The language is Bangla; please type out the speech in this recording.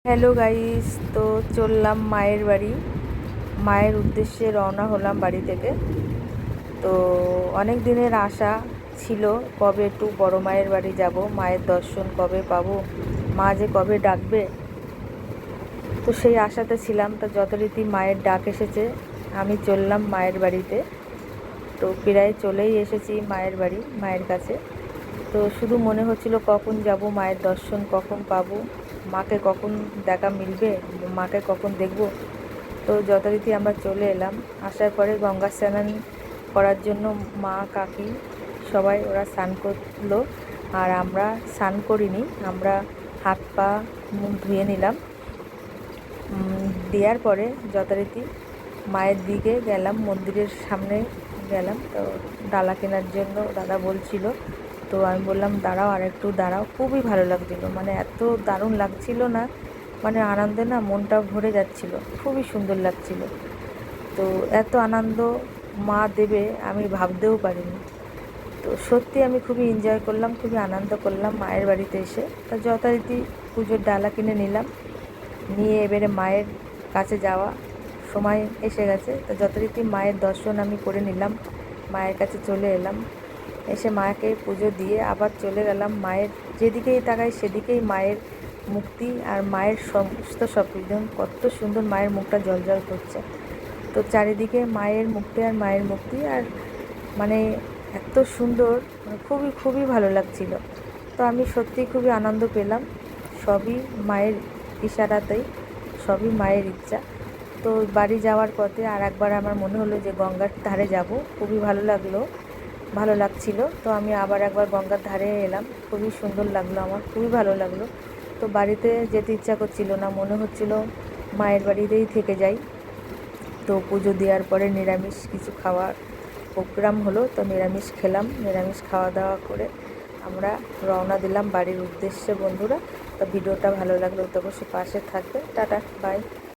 হ্যালো গাইস, তো চললাম মায়ের বাড়ি। মায়ের উদ্দেশ্যে রওনা হলাম বাড়ি থেকে। তো অনেক দিনের আশা ছিল কবে একটু বড় মায়ের বাড়ি যাব, মায়ের দর্শন কবে পাবো, মা যে কবে ডাকবে। তো সেই আশাতে ছিলাম। তো যথারীতি মায়ের ডাক এসেছে, আমি চললাম মায়ের বাড়িতে। তো প্রায় চলেই এসেছি মায়ের বাড়ি, মায়ের কাছে। তো শুধু মনে হচ্ছিল কখন যাব, মায়ের দর্শন কখন পাবো, মাকে কখন দেখা মিলবে, মাকে কখন দেখব। তো যথারীতি আমরা চলে এলাম। আসার পরে গঙ্গা স্নান করার জন্য মা কাকি সবাই ওরা স্নান করলো, আর আমরা স্নান করিনি। আমরা হাত পা মুখ ধুয়ে নিলাম। দেওয়ার পরে যথারীতি মায়ের দিকে গেলাম, মন্দিরের সামনে গেলাম। তো ডালা কেনার জন্য দাদা বলছিল, তো আমি বললাম দাঁড়াও, আর একটু দাঁড়াও। খুবই ভালো লাগছিল, মানে এত দারুণ লাগছিল না, মানে আনন্দে না মনটা ভরে যাচ্ছিল, খুবই সুন্দর লাগছিল। তো এত আনন্দ মা দেবে আমি ভাবতেও পারিনি। তো সত্যি আমি খুবই এনজয় করলাম, খুবই আনন্দ করলাম মায়ের বাড়িতে এসে। তো যথারীতি পুজোর ডালা কিনে নিলাম, নিয়ে এবারে মায়ের কাছে যাওয়া সময় এসে গেছে। তো যথারীতি মায়ের দর্শন আমি করে নিলাম, মায়ের কাছে চলে এলাম। এসে মাকে পুজো দিয়ে আবার চলে গেলাম। মায়ের যেদিকেই তাকাই সেদিকেই মায়ের মুক্তি, আর মায়ের সমস্ত সব কিছু। কত সুন্দর মায়ের মুখটা জ্বলজ্বল করছে। তো চারিদিকে মায়ের মুক্তি আর মায়ের মুক্তি, আর মানে এত সুন্দর, মানে খুবই খুবই ভালো লাগছিল। তো আমি সত্যিই খুবই আনন্দ পেলাম। সবই মায়ের ইশারাতেই, সবই মায়ের ইচ্ছা। তো বাড়ি যাওয়ার পথে আর একবার আমার মনে হলো যে গঙ্গার ধারে যাব, খুবই ভালো লাগছিল। তো আমি আবার একবার গঙ্গার ধারে এলাম, খুবই সুন্দর লাগলো, আমার খুবই ভালো লাগলো। তো বাড়িতে যেতে ইচ্ছা করছিল না, মনে হচ্ছিল মায়ের বাড়িতেই থেকে যাই। তো পুজো দেওয়ার পরে নিরামিষ কিছু খাওয়ার প্রোগ্রাম হলো, তো নিরামিষ খেলাম। নিরামিষ খাওয়া দাওয়া করে আমরা রওনা দিলাম বাড়ির উদ্দেশ্যে বন্ধুরা। তো ভিডিওটা ভালো লাগলে তো অবশ্যই পাশে থাকবে। Tata, by.